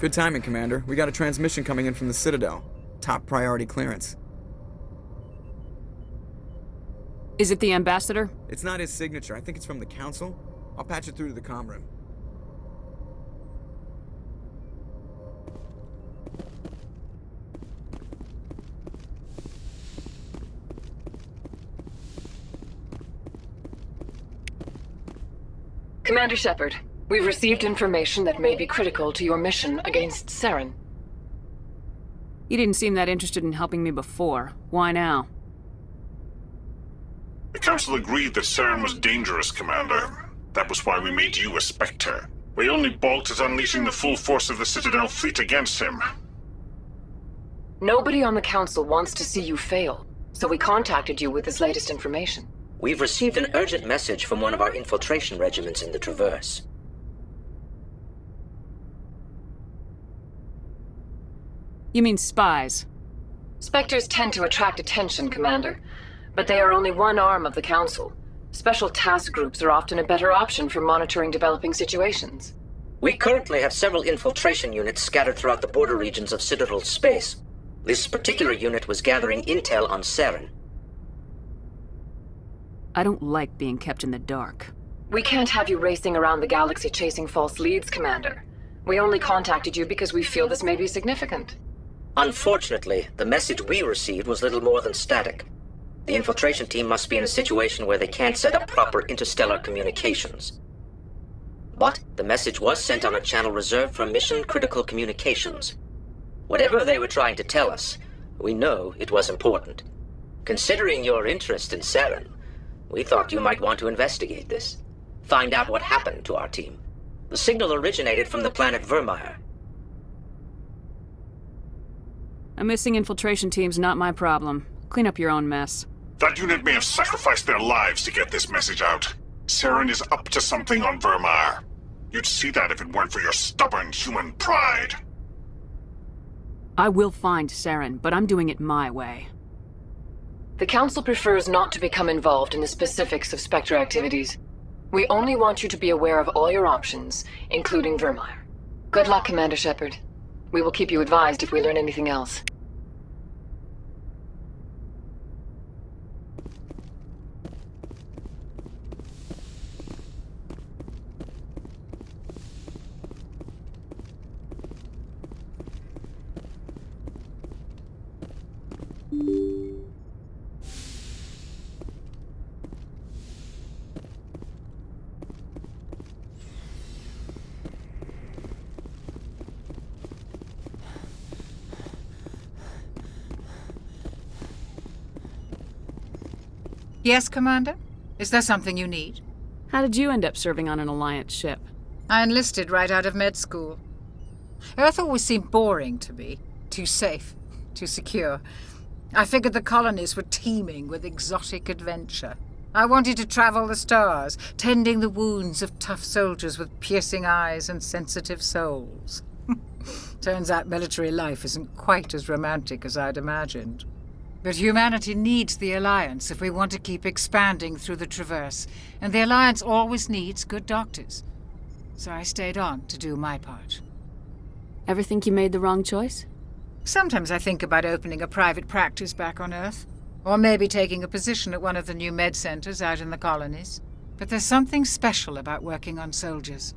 Good timing, Commander. We got a transmission coming in from the Citadel. Top priority clearance. Is it the Ambassador? It's not his signature. I think it's from the Council. I'll patch it through to the comm room. Commander Shepard, we've received information that may be critical to your mission against Saren. You didn't seem that interested in helping me before. Why now? The Council agreed that Saren was dangerous, Commander. That was why we made you a Spectre. We only balked at unleashing the full force of the Citadel fleet against him. Nobody on the Council wants to see you fail, so we contacted you with this latest information. We've received an urgent message from one of our infiltration regiments in the Traverse. You mean spies? Spectres tend to attract attention, Commander, but they are only one arm of the Council. Special task groups are often a better option for monitoring developing situations. We currently have several infiltration units scattered throughout the border regions of Citadel space. This particular unit was gathering intel on Saren. I don't like being kept in the dark. We can't have you racing around the galaxy chasing false leads, Commander. We only contacted you because we feel this may be significant. Unfortunately, the message we received was little more than static. The infiltration team must be in a situation where they can't set up proper interstellar communications. But the message was sent on a channel reserved for mission-critical communications. Whatever they were trying to tell us, we know it was important. Considering your interest in Saren, we thought you might want to investigate this. Find out what happened to our team. The signal originated from the planet Vermeer. A missing infiltration team's not my problem. Clean up your own mess. That unit may have sacrificed their lives to get this message out. Saren is up to something on Vermeer. You'd see that if it weren't for your stubborn human pride. I will find Saren, but I'm doing it my way. The Council prefers not to become involved in the specifics of Spectre activities. We only want you to be aware of all your options, including Vermeer. Good luck, Commander Shepard. We will keep you advised if we learn anything else. Yes, Commander? Is there something you need? How did you end up serving on an Alliance ship? I enlisted right out of med school. Earth always seemed boring to me. Too safe, too secure. I figured the colonies were teeming with exotic adventure. I wanted to travel the stars, tending the wounds of tough soldiers with piercing eyes and sensitive souls. Turns out military life isn't quite as romantic as I'd imagined. But humanity needs the Alliance if we want to keep expanding through the Traverse, and the Alliance always needs good doctors. So I stayed on to do my part. Ever think you made the wrong choice? Sometimes I think about opening a private practice back on Earth, or maybe taking a position at one of the new med centers out in the colonies. But there's something special about working on soldiers.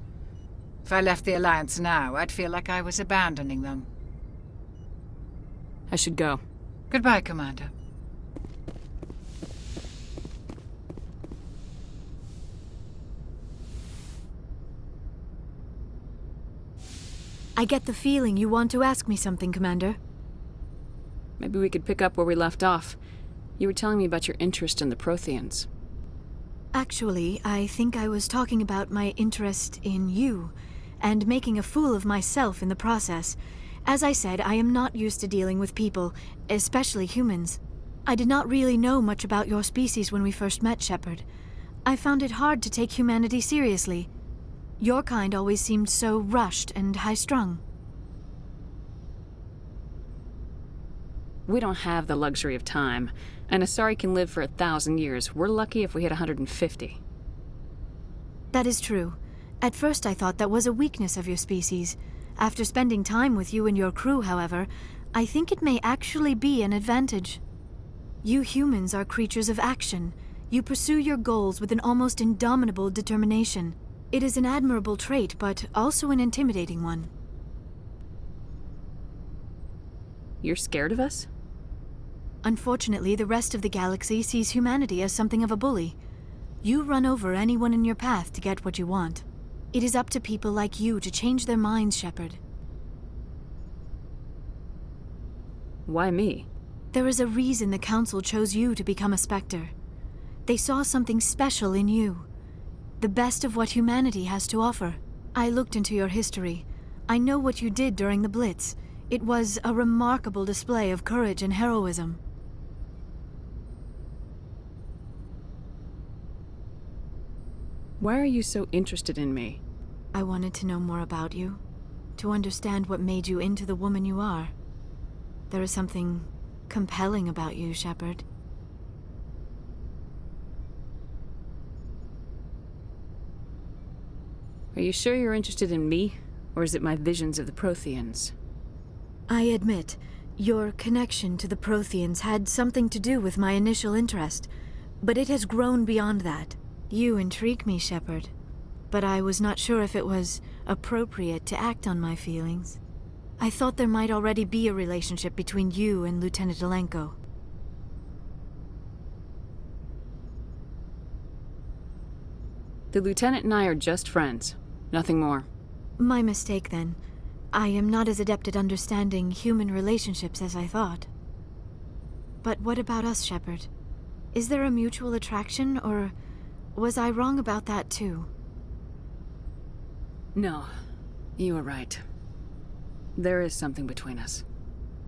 If I left the Alliance now, I'd feel like I was abandoning them. I should go. Goodbye, Commander. I get the feeling you want to ask me something, Commander. Maybe we could pick up where we left off. You were telling me about your interest in the Protheans. Actually, I think I was talking about my interest in you, and making a fool of myself in the process. As I said, I am not used to dealing with people, especially humans. I did not really know much about your species when we first met, Shepard. I found it hard to take humanity seriously. Your kind always seemed so rushed and high-strung. We don't have the luxury of time. An Asari can live for 1,000 years. We're lucky if we hit 150. That is true. At first I thought that was a weakness of your species. After spending time with you and your crew, however, I think it may actually be an advantage. You humans are creatures of action. You pursue your goals with an almost indomitable determination. It is an admirable trait, but also an intimidating one. You're scared of us? Unfortunately, the rest of the galaxy sees humanity as something of a bully. You run over anyone in your path to get what you want. It is up to people like you to change their minds, Shepard. Why me? There is a reason the Council chose you to become a Spectre. They saw something special in you. The best of what humanity has to offer. I looked into your history. I know what you did during the Blitz. It was a remarkable display of courage and heroism. Why are you so interested in me? I wanted to know more about you, to understand what made you into the woman you are. There is something compelling about you, Shepard. Are you sure you're interested in me, or is it my visions of the Protheans? I admit, your connection to the Protheans had something to do with my initial interest, but it has grown beyond that. You intrigue me, Shepard, but I was not sure if it was appropriate to act on my feelings. I thought there might already be a relationship between you and Lieutenant Alenko. The Lieutenant and I are just friends. Nothing more. My mistake, then. I am not as adept at understanding human relationships as I thought. But what about us, Shepard? Is there a mutual attraction, or was I wrong about that too? No, you were right. There is something between us.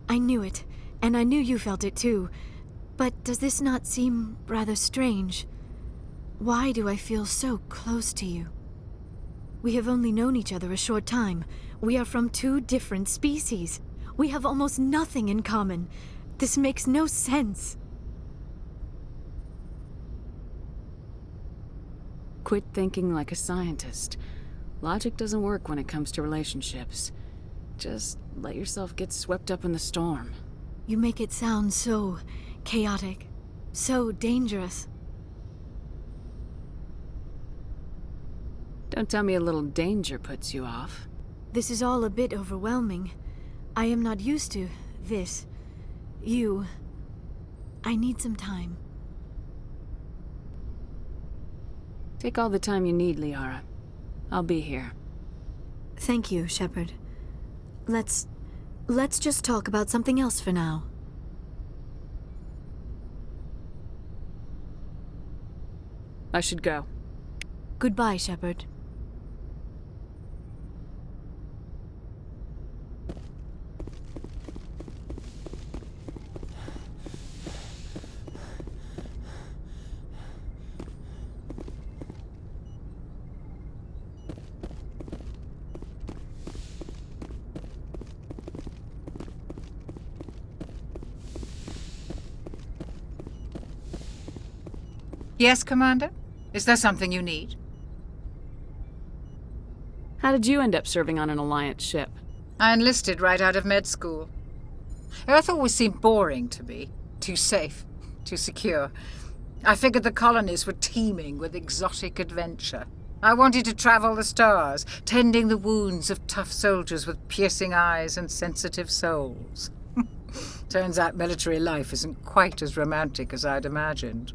I knew it, and I knew you felt it too. But does this not seem rather strange? Why do I feel so close to you? We have only known each other a short time. We are from two different species. We have almost nothing in common. This makes no sense. Quit thinking like a scientist. Logic doesn't work when it comes to relationships. Just let yourself get swept up in the storm. You make it sound so chaotic, so dangerous. Don't tell me a little danger puts you off. This is all a bit overwhelming. I am not used to this. You. I need some time. Take all the time you need, Liara. I'll be here. Thank you, Shepard. Let's just talk about something else for now. I should go. Goodbye, Shepard. Yes, Commander? Is there something you need? How did you end up serving on an Alliance ship? I enlisted right out of med school. Earth always seemed boring to me. Too safe, too secure. I figured the colonies were teeming with exotic adventure. I wanted to travel the stars, tending the wounds of tough soldiers with piercing eyes and sensitive souls. Turns out military life isn't quite as romantic as I'd imagined.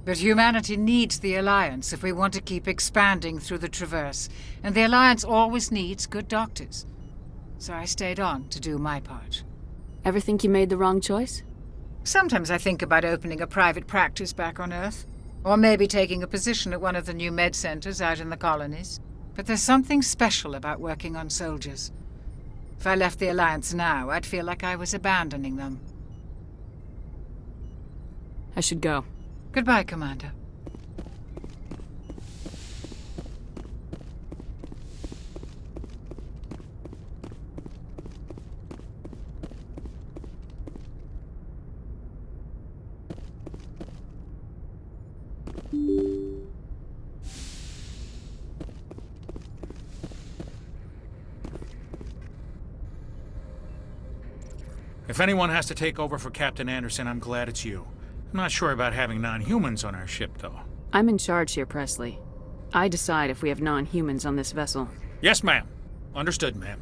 But humanity needs the Alliance if we want to keep expanding through the Traverse, and the Alliance always needs good doctors. So I stayed on to do my part. Ever think you made the wrong choice? Sometimes I think about opening a private practice back on Earth, or maybe taking a position at one of the new med centers out in the colonies. But there's something special about working on soldiers. If I left the Alliance now, I'd feel like I was abandoning them. I should go. Goodbye, Commander. If anyone has to take over for Captain Anderson, I'm glad it's you. I'm not sure about having non-humans on our ship, though. I'm in charge here, Presley. I decide if we have non-humans on this vessel. Yes, ma'am. Understood, ma'am.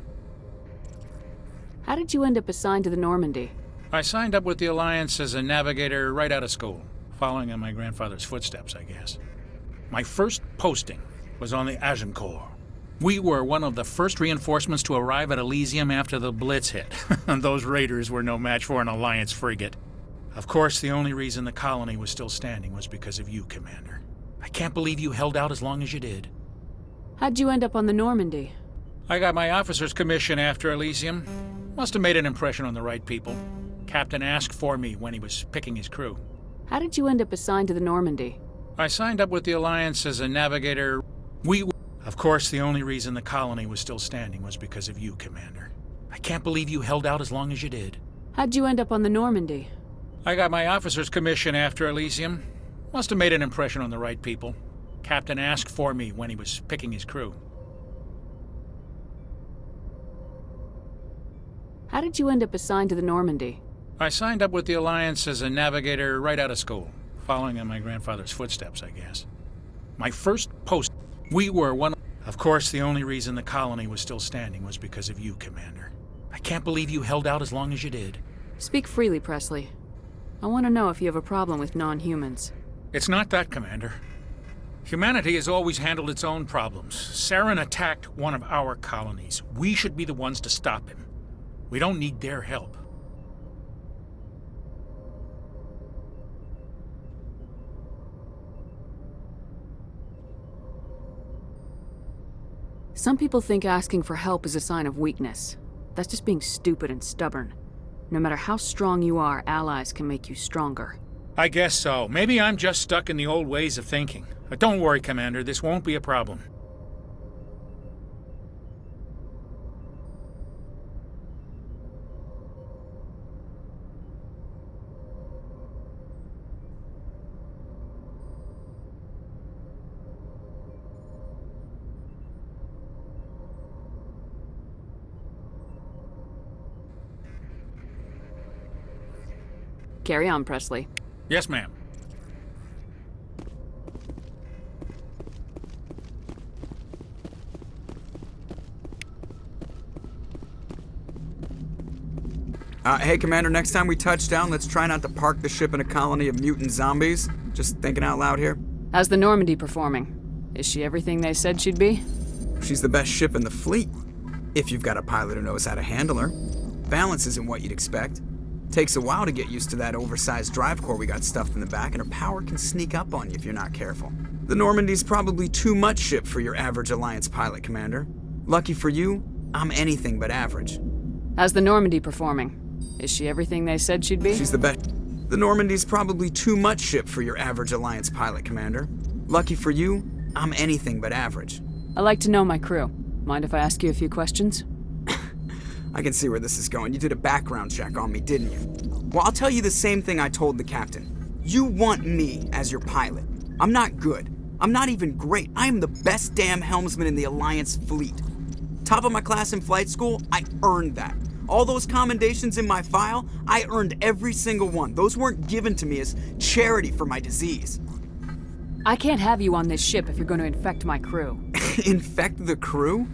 How did you end up assigned to the Normandy? I signed up with the Alliance as a navigator right out of school, following in my grandfather's footsteps, I guess. My first posting was on the Agincourt. We were one of the first reinforcements to arrive at Elysium after the Blitz hit. And those raiders were no match for an Alliance frigate. Of course, the only reason the colony was still standing was because of you, Commander. I can't believe you held out as long as you did. How'd you end up on the Normandy? I got my officer's commission after Elysium. Must have made an impression on the right people. Captain asked for me when he was picking his crew. How did you end up assigned to the Normandy? I signed up with the Alliance as a navigator. Of course, the only reason the colony was still standing was because of you, Commander. I can't believe you held out as long as you did. How'd you end up on the Normandy? I got my officer's commission after Elysium. Must have made an impression on the right people. Captain asked for me when he was picking his crew. How did you end up assigned to the Normandy? I signed up with the Alliance as a navigator right out of school, following in my grandfather's footsteps, I guess. My first post... We were one... Of course, the only reason the colony was still standing was because of you, Commander. I can't believe you held out as long as you did. Speak freely, Presley. I want to know if you have a problem with non-humans. It's not that, Commander. Humanity has always handled its own problems. Saren attacked one of our colonies. We should be the ones to stop him. We don't need their help. Some people think asking for help is a sign of weakness. That's just being stupid and stubborn. No matter how strong you are, allies can make you stronger. I guess so. Maybe I'm just stuck in the old ways of thinking. But don't worry, Commander. This won't be a problem. Carry on, Presley. Yes, ma'am. Hey, Commander, next time we touch down, let's try not to park the ship in a colony of mutant zombies. Just thinking out loud here. How's the Normandy performing? Is she everything they said she'd be? She's the best ship in the fleet. If you've got a pilot who knows how to handle her. Balance isn't what you'd expect. Takes a while to get used to that oversized drive core we got stuffed in the back, and her power can sneak up on you if you're not careful. The Normandy's probably too much ship for your average Alliance pilot, Commander. Lucky for you, I'm anything but average. How's the Normandy performing? Is she everything they said she'd be? She's the best. The Normandy's probably too much ship for your average Alliance pilot, Commander. Lucky for you, I'm anything but average. I like to know my crew. Mind if I ask you a few questions? I can see where this is going. You did a background check on me, didn't you? Well, I'll tell you the same thing I told the captain. You want me as your pilot. I'm not good. I'm not even great. I am the best damn helmsman in the Alliance fleet. Top of my class in flight school, I earned that. All those commendations in my file, I earned every single one. Those weren't given to me as charity for my disease. I can't have you on this ship if you're going to infect my crew. Infect the crew?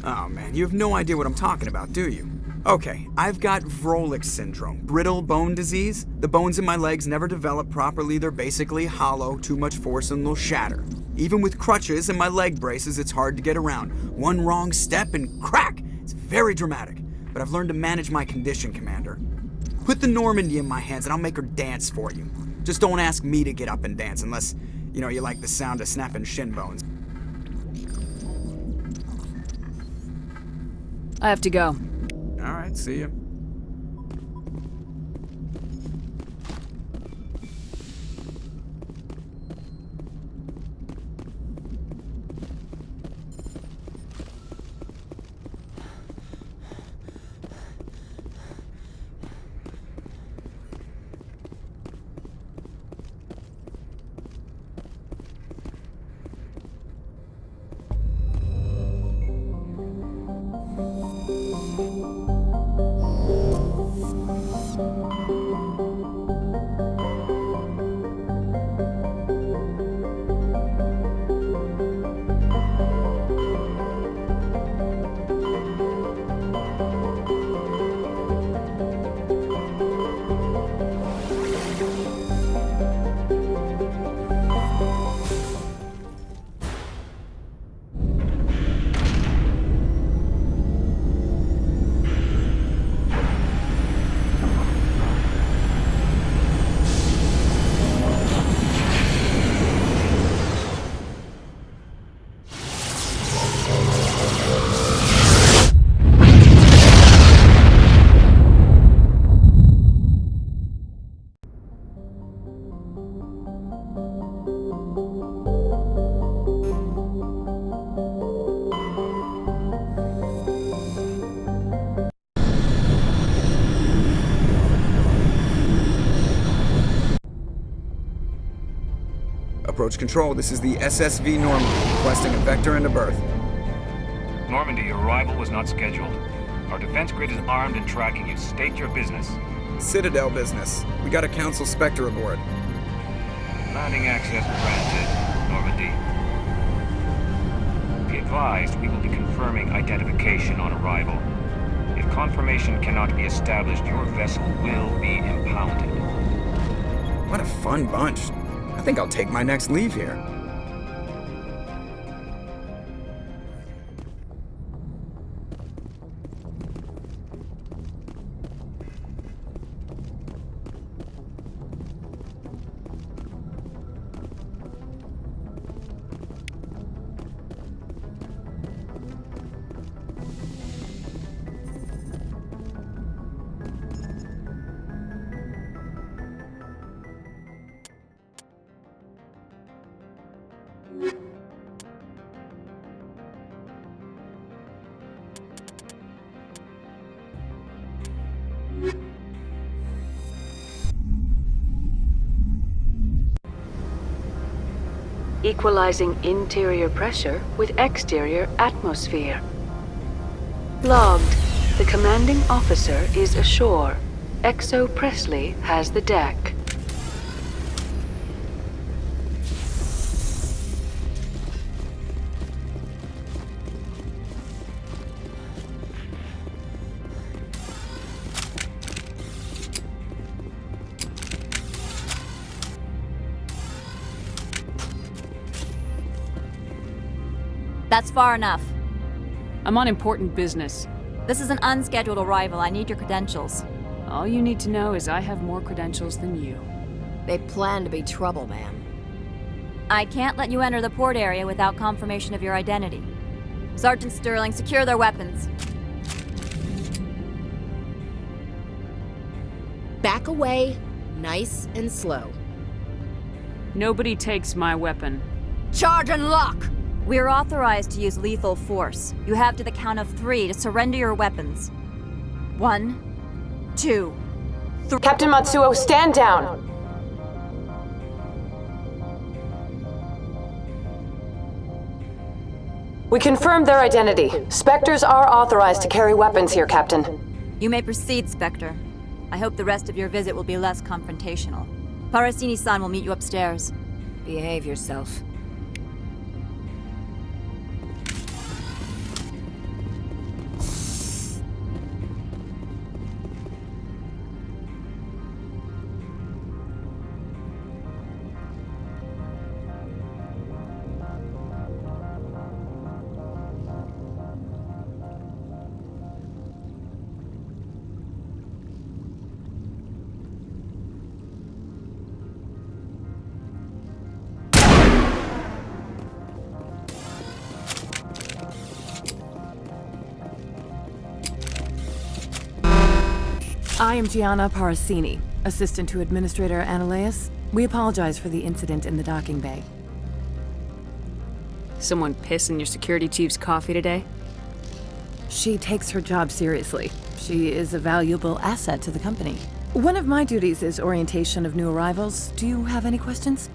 Oh man, you have no idea what I'm talking about, do you? Okay, I've got Vrolik syndrome, brittle bone disease. The bones in my legs never develop properly. They're basically hollow, too much force and they'll shatter. Even with crutches and my leg braces, it's hard to get around. One wrong step and crack! It's very dramatic. But I've learned to manage my condition, Commander. Put the Normandy in my hands and I'll make her dance for you. Just don't ask me to get up and dance unless, you know, you like the sound of snapping shin bones. I have to go. All right, see ya. Approach control, this is the SSV Normandy, requesting a vector into berth. Normandy, your arrival was not scheduled. Our defense grid is armed and tracking you. State your business. Citadel business. We got a Council Spectre aboard. Landing access granted, Normandy. Be advised, we will be confirming identification on arrival. If confirmation cannot be established, your vessel will be impounded. What a fun bunch. I think I'll take my next leave here. Equalizing interior pressure with exterior atmosphere. Logged. The commanding officer is ashore. Exo Presley has the deck. That's far enough. I'm on important business. This is an unscheduled arrival. I need your credentials. All you need to know is I have more credentials than you. They plan to be trouble, ma'am. I can't let you enter the port area without confirmation of your identity. Sergeant Sterling, secure their weapons. Back away, nice and slow. Nobody takes my weapon. Charge and lock! We're authorized to use lethal force. You have to the count of 3 to surrender your weapons. 1, 2, 3. Captain Matsuo, stand down! We confirmed their identity. Spectres are authorized to carry weapons here, Captain. You may proceed, Spectre. I hope the rest of your visit will be less confrontational. Parasini-san will meet you upstairs. Behave yourself. I am Gianna Parasini, assistant to Administrator Ananias. We apologize for the incident in the docking bay. Someone piss in your security chief's coffee today? She takes her job seriously. She is a valuable asset to the company. One of my duties is orientation of new arrivals. Do you have any questions?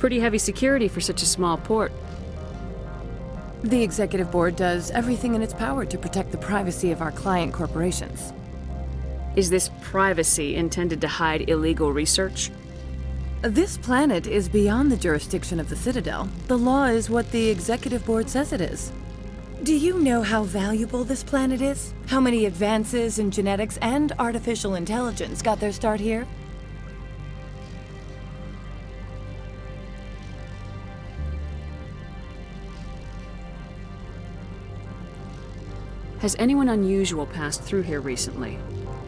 Pretty heavy security for such a small port. The Executive Board does everything in its power to protect the privacy of our client corporations. Is this privacy intended to hide illegal research? This planet is beyond the jurisdiction of the Citadel. The law is what the Executive Board says it is. Do you know how valuable this planet is? How many advances in genetics and artificial intelligence got their start here? Has anyone unusual passed through here recently?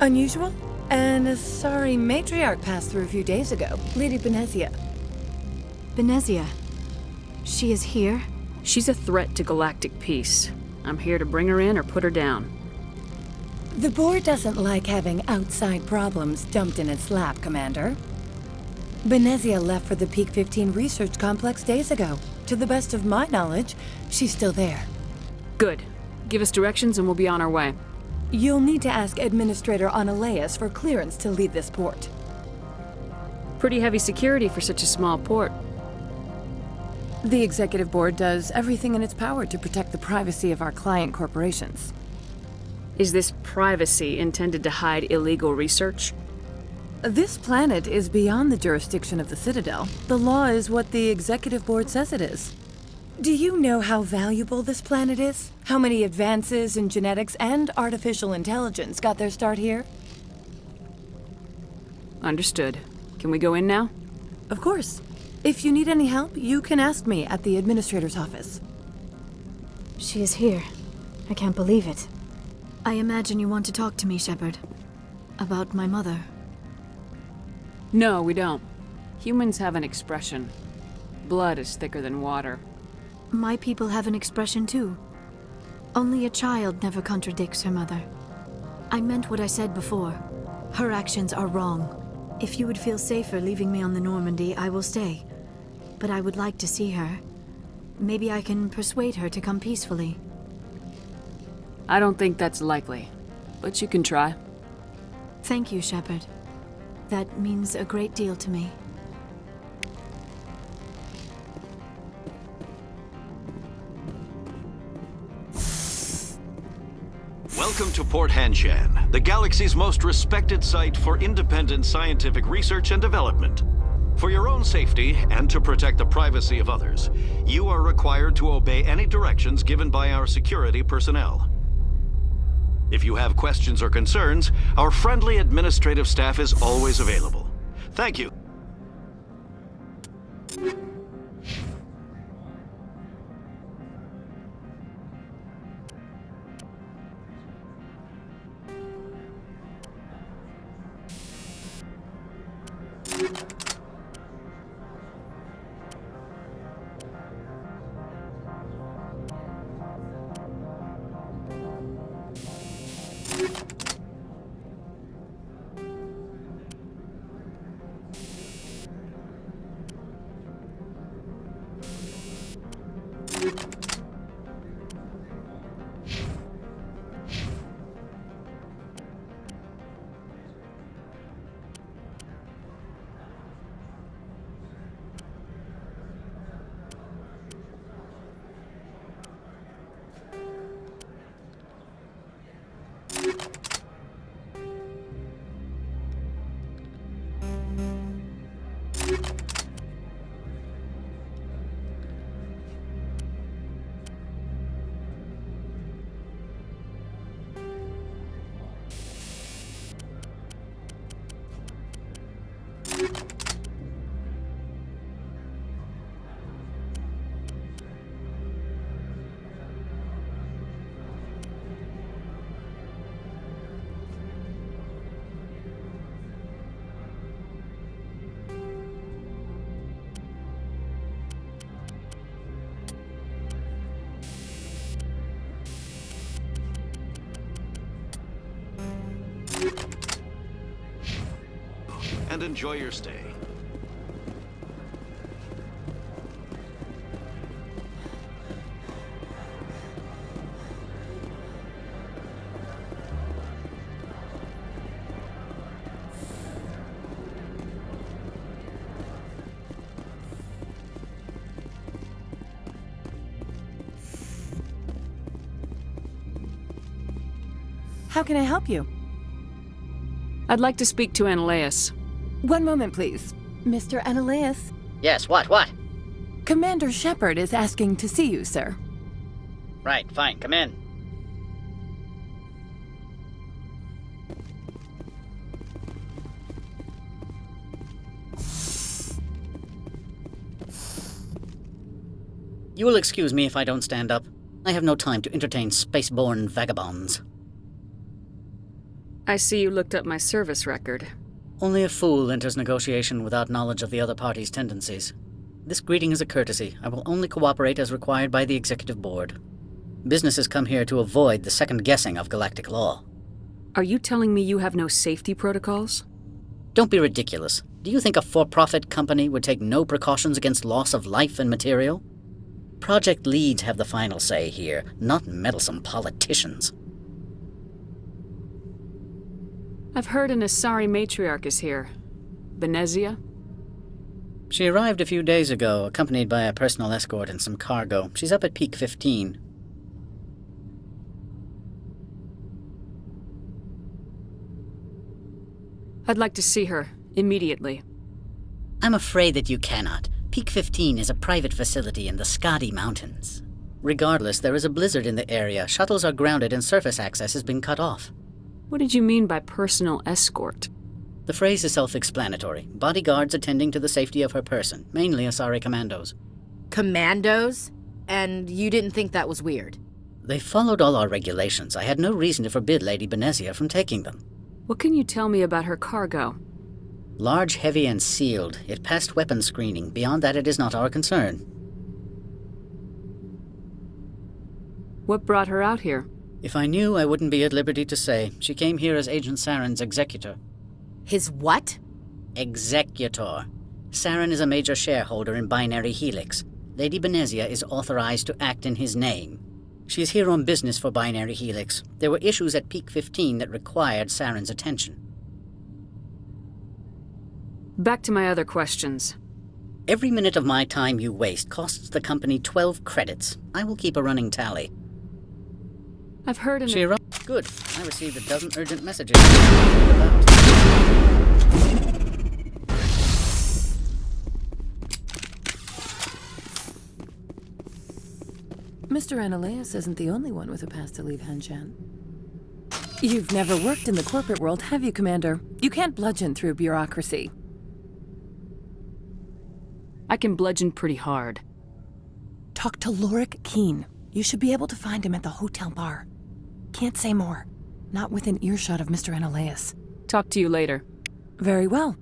Unusual? And a sorry matriarch passed through a few days ago. Lady Benezia. Benezia. She is here? She's a threat to galactic peace. I'm here to bring her in or put her down. The board doesn't like having outside problems dumped in its lap, Commander. Benezia left for the Peak 15 research complex days ago. To the best of my knowledge, she's still there. Good. Give us directions and we'll be on our way. You'll need to ask Administrator Ananias for clearance to leave this port. Pretty heavy security for such a small port. The executive board does everything in its power to protect the privacy of our client corporations. Is this privacy intended to hide illegal research? This planet is beyond the jurisdiction of the Citadel. The law is what the executive board says it is. Do you know how valuable this planet is? How many advances in genetics and artificial intelligence got their start here? Understood. Can we go in now? Of course. If you need any help, you can ask me at the administrator's office. She is here. I can't believe it. I imagine you want to talk to me, Shepard. About my mother. No, we don't. Humans have an expression. Blood is thicker than water. My people have an expression too. Only a child never contradicts her mother. I meant what I said before. Her actions are wrong. If you would feel safer leaving me on the Normandy, I will stay. But I would like to see her. Maybe I can persuade her to come peacefully. I don't think that's likely, but you can try. Thank you, Shepard. That means a great deal to me. Welcome to Port Hanshan, the galaxy's most respected site for independent scientific research and development. For your own safety and to protect the privacy of others, you are required to obey any directions given by our security personnel. If you have questions or concerns, our friendly administrative staff is always available. Thank you. And enjoy your stay. How can I help you? I'd like to speak to Analeas. One moment, please. Mr. Analeas? Yes, what? Commander Shepard is asking to see you, sir. Right, fine, come in. You will excuse me if I don't stand up. I have no time to entertain spaceborne vagabonds. I see you looked up my service record. Only a fool enters negotiation without knowledge of the other party's tendencies. This greeting is a courtesy. I will only cooperate as required by the Executive Board. Businesses come here to avoid the second guessing of galactic law. Are you telling me you have no safety protocols? Don't be ridiculous. Do you think a for-profit company would take no precautions against loss of life and material? Project leads have the final say here, not meddlesome politicians. I've heard an Asari matriarch is here. Benezia? She arrived a few days ago, accompanied by a personal escort and some cargo. She's up at Peak 15. I'd like to see her, immediately. I'm afraid that you cannot. Peak 15 is a private facility in the Skadi Mountains. Regardless, there is a blizzard in the area, shuttles are grounded, and surface access has been cut off. What did you mean by personal escort? The phrase is self-explanatory. Bodyguards attending to the safety of her person, mainly Asari commandos. Commandos? And you didn't think that was weird? They followed all our regulations. I had no reason to forbid Lady Benezia from taking them. What can you tell me about her cargo? Large, heavy, and sealed. It passed weapons screening. Beyond that, it is not our concern. What brought her out here? If I knew, I wouldn't be at liberty to say. She came here as Agent Saren's executor. His what? Executor. Saren is a major shareholder in Binary Helix. Lady Benezia is authorized to act in his name. She is here on business for Binary Helix. There were issues at Peak 15 that required Saren's attention. Back to my other questions. Every minute of my time you waste costs the company 12 credits. I will keep a running tally. I've heard an... Good. I received a dozen urgent messages. Mr. Ananias isn't the only one with a pass to leave Hanshan. You've never worked in the corporate world, have you, Commander? You can't bludgeon through bureaucracy. I can bludgeon pretty hard. Talk to Lorik Keen. You should be able to find him at the hotel bar. Can't say more. Not within earshot of Mr. Ananias. Talk to you later. Very well.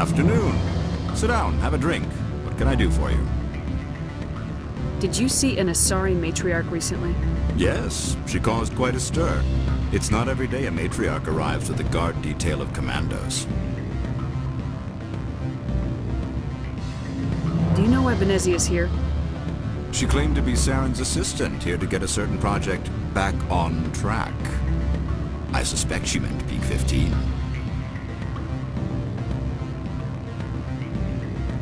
Afternoon. Sit down, have a drink. What can I do for you? Did you see an Asari matriarch recently? Yes, she caused quite a stir. It's not every day a matriarch arrives with a guard detail of commandos. Do you know why Benezia is here? She claimed to be Saren's assistant, here to get a certain project back on track. I suspect she meant Peak 15.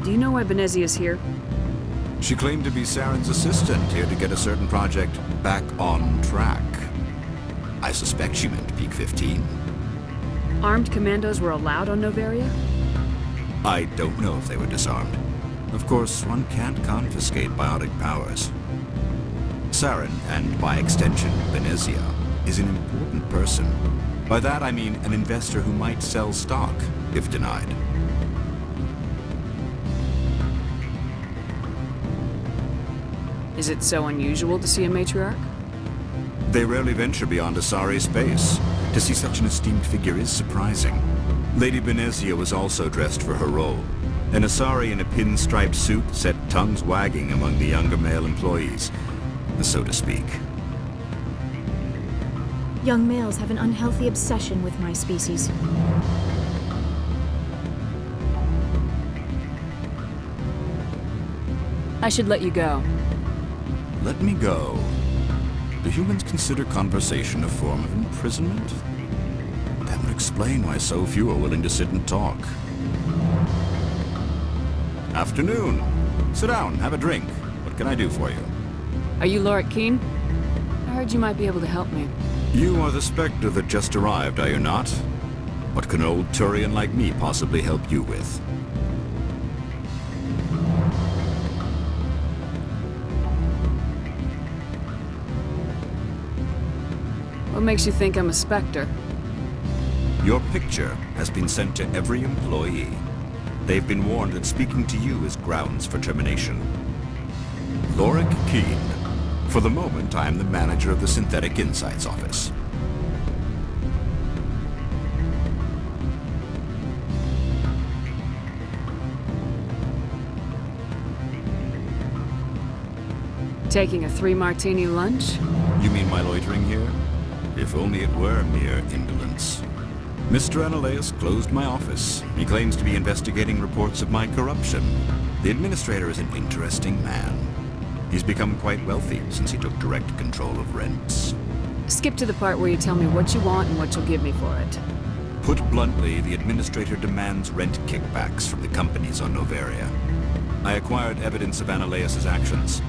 Do you know why Benezia is here? She claimed to be Saren's assistant, here to get a certain project back on track. I suspect she meant Peak 15. Armed commandos were allowed on Noveria? I don't know if they were disarmed. Of course, one can't confiscate biotic powers. Saren, and by extension, Benezia, is an important person. By that I mean an investor who might sell stock, if denied. Is it so unusual to see a matriarch? They rarely venture beyond Asari space. To see such an esteemed figure is surprising. Lady Benezia was also dressed for her role. An Asari in a pinstriped suit set tongues wagging among the younger male employees, so to speak. Young males have an unhealthy obsession with my species. I should let you go. Let me go. Do humans consider conversation a form of imprisonment? That would explain why so few are willing to sit and talk. Afternoon. Sit down, have a drink. What can I do for you? Are you Lorik Keene? I heard you might be able to help me. You are the Spectre that just arrived, are you not? What can an old Turian like me possibly help you with? What makes you think I'm a Spectre? Your picture has been sent to every employee. They've been warned that speaking to you is grounds for termination. Lorik Keene. For the moment, I am the manager of the Synthetic Insights Office. Taking a 3-martini lunch? You mean my loitering here? If only it were mere indolence. Mr. Analaeus closed my office. He claims to be investigating reports of my corruption. The administrator is an interesting man. He's become quite wealthy since he took direct control of rents. Skip to the part where you tell me what you want and what you'll give me for it. Put bluntly, the administrator demands rent kickbacks from the companies on Noveria. I acquired evidence of Analaeus' actions.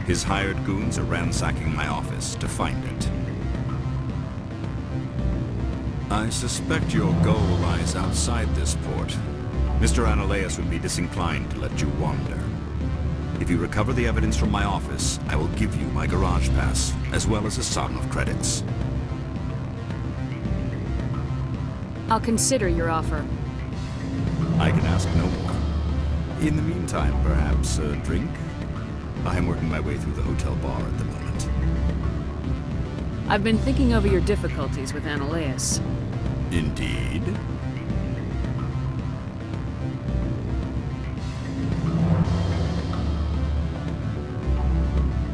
His hired goons are ransacking my office to find it. I suspect your goal lies outside this port. Mr. Analaeus would be disinclined to let you wander. If you recover the evidence from my office, I will give you my garage pass, as well as a sum of credits. I'll consider your offer. I can ask no more. In the meantime, perhaps a drink? I am working my way through the hotel bar at the moment. I've been thinking over your difficulties with Analaeus. Indeed?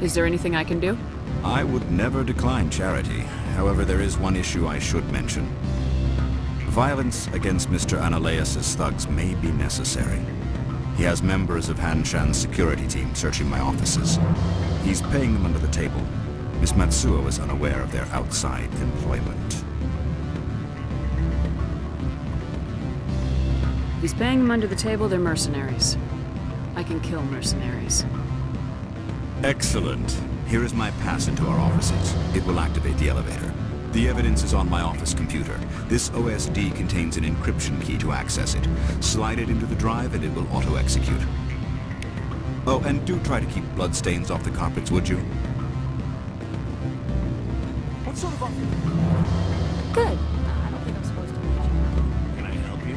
Is there anything I can do? I would never decline charity. However, there is one issue I should mention. Violence against Mr. Analaeus' thugs may be necessary. He has members of Han Shan's security team searching my offices. He's paying them under the table. Miss Matsuo is unaware of their outside employment. If he's paying them under the table, they're mercenaries. I can kill mercenaries. Excellent. Here is my pass into our offices. It will activate the elevator. The evidence is on my office computer. This OSD contains an encryption key to access it. Slide it into the drive and it will auto-execute. Oh, and do try to keep bloodstains off the carpets, would you? What sort of offer? Good. I don't think I'm supposed to mention that. Can I help you?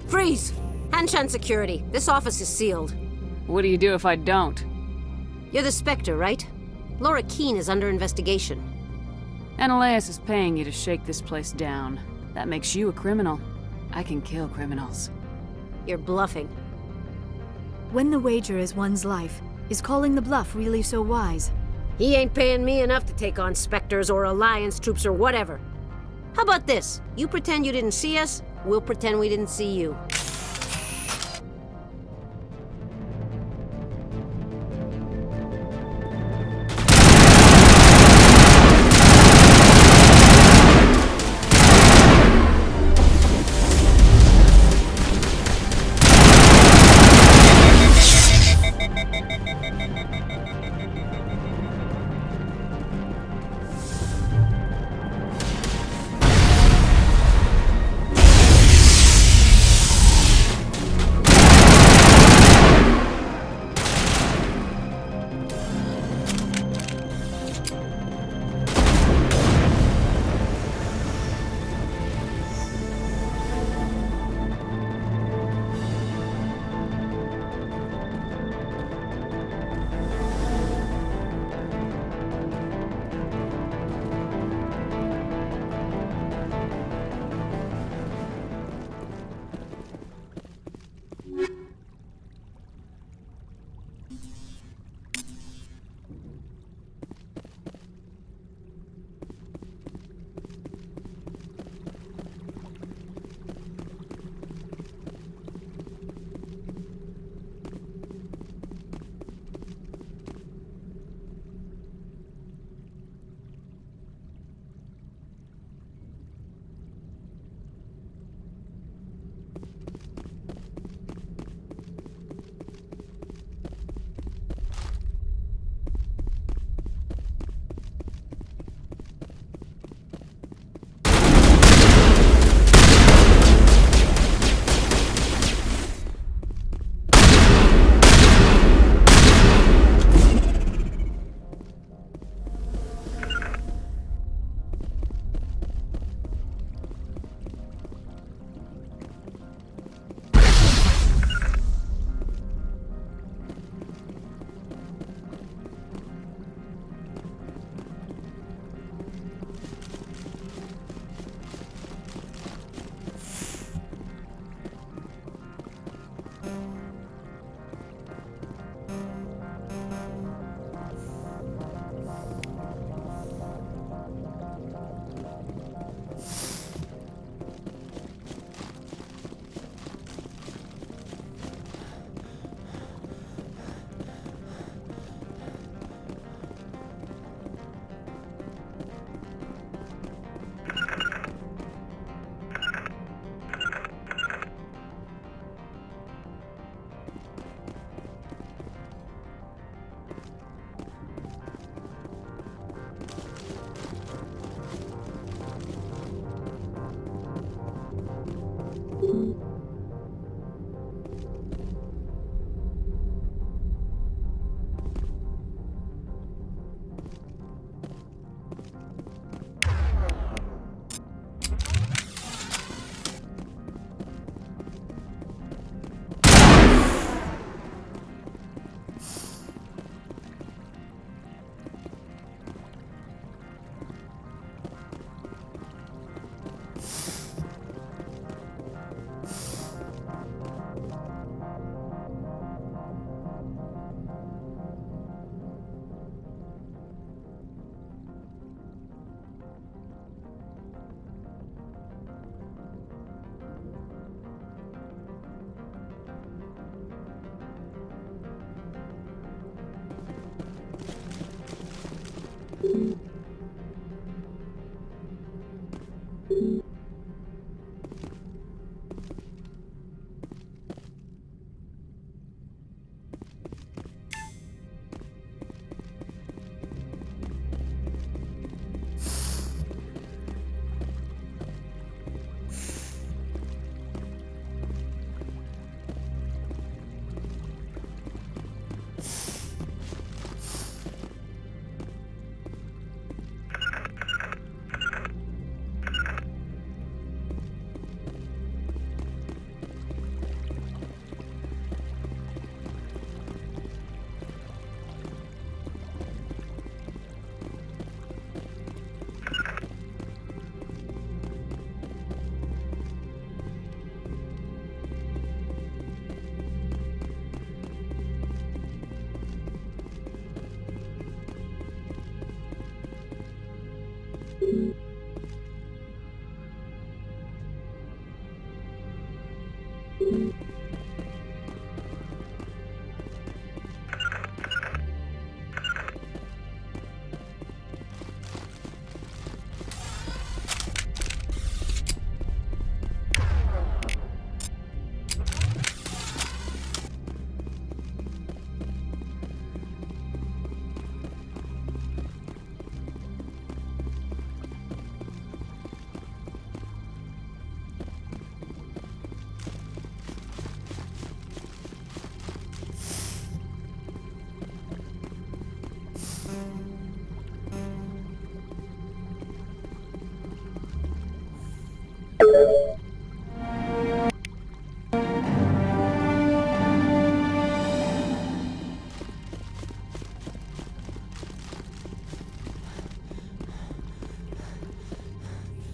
Freeze! Han Shan Security. This office is sealed. What do you do if I don't? You're the Spectre, right? Lorik Keene is under investigation. Analaeus is paying you to shake this place down. That makes you a criminal. I can kill criminals. You're bluffing. When the wager is one's life, is calling the bluff really so wise? He ain't paying me enough to take on Spectres or Alliance troops or whatever. How about this? You pretend you didn't see us, We'll pretend we didn't see you.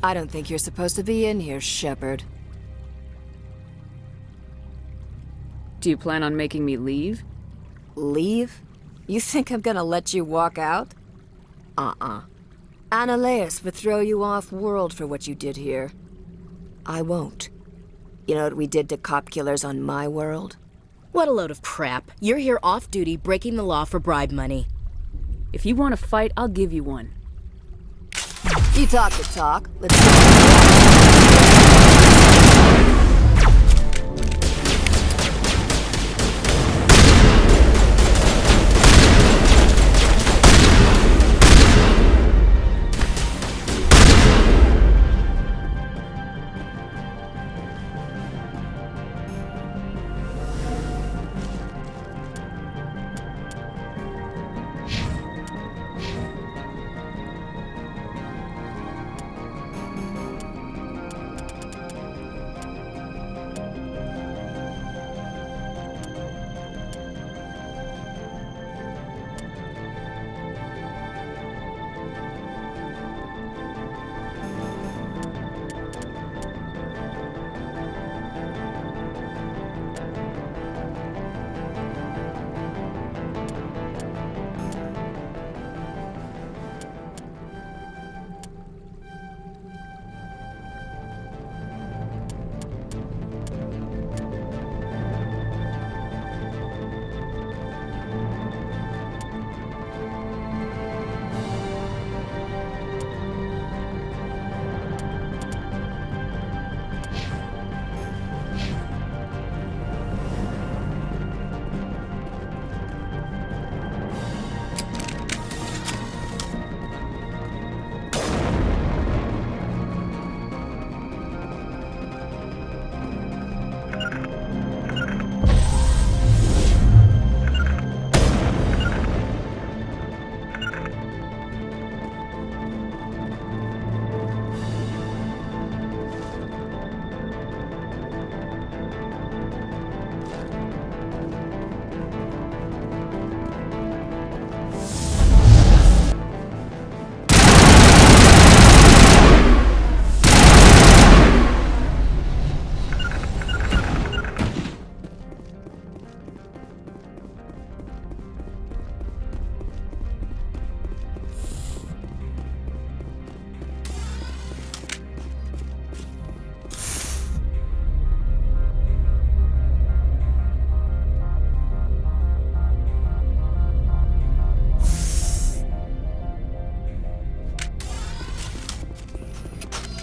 I don't think you're supposed to be in here, Shepard. Do you plan on making me leave? Leave? You think I'm gonna let you walk out? Annaleus would throw you off-world for what you did here. I won't. You know what we did to cop killers on my world? What a load of crap. You're here off-duty, breaking the law for bribe money. If you want to fight, I'll give you one. You talk the talk. Let's see.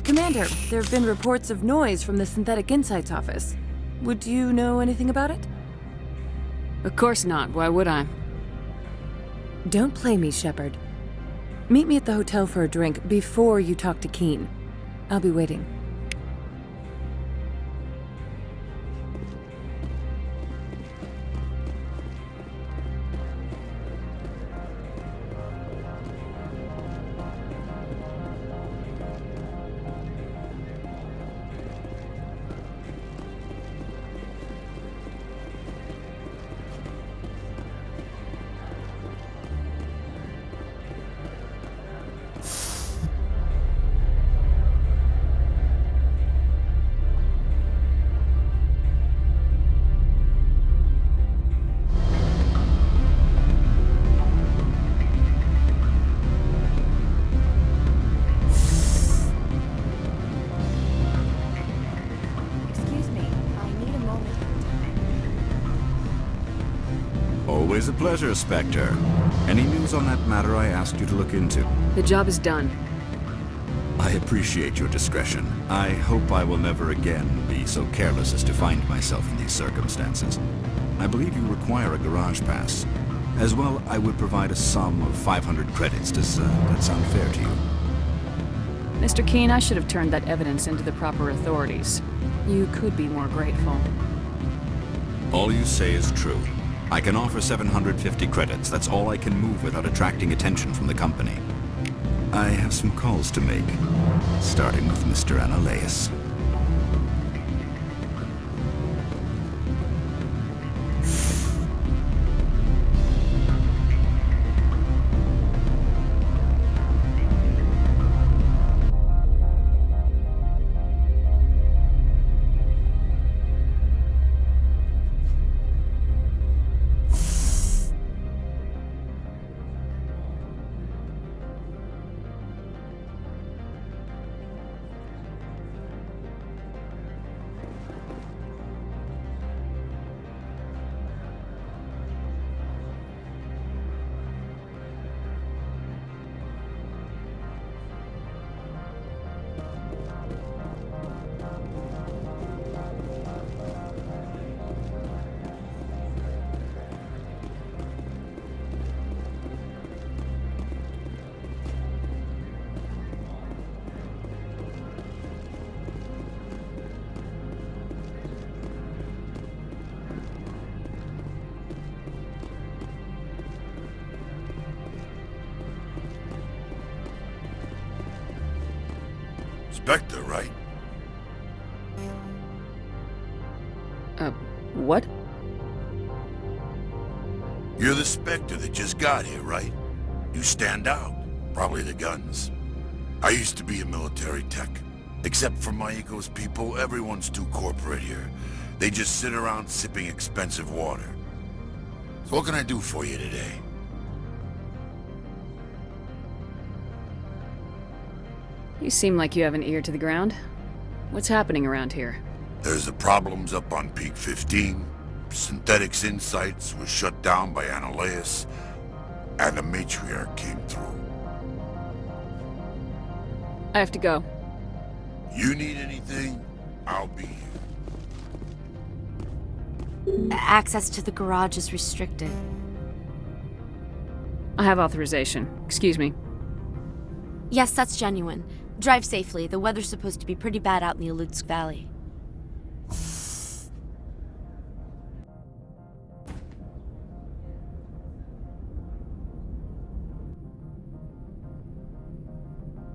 Commander, there have been reports of noise from the Synthetic Insights office. Would you know anything about it? Of course not. Why would I? Don't play me, Shepard. Meet me at the hotel for a drink before you talk to Keen. I'll be waiting. Always a pleasure, Spectre. Any news on that matter I asked you to look into? The job is done. I appreciate your discretion. I hope I will never again be so careless as to find myself in these circumstances. I believe you require a garage pass. As well, I would provide a sum of 500 credits. Does that sound fair to you? Mr. Keen, I should have turned that evidence into the proper authorities. You could be more grateful. All you say is true. I can offer 750 credits. That's all I can move without attracting attention from the company. I have some calls to make, starting with Mr. Annaleus. Spectre, right? What? You're the Spectre that just got here, right? You stand out. Probably the guns. I used to be a military tech. Except for Maiko's people, everyone's too corporate here. They just sit around sipping expensive water. So what can I do for you today? You seem like you have an ear to the ground. What's happening around here? There's the problems up on Peak 15. Synthetics Insights was shut down by Ananias, and the Matriarch came through. I have to go. You need anything, I'll be here. Access to the garage is restricted. I have authorization. Excuse me. Yes, that's genuine. Drive safely. The weather's supposed to be pretty bad out in the Alutsk Valley.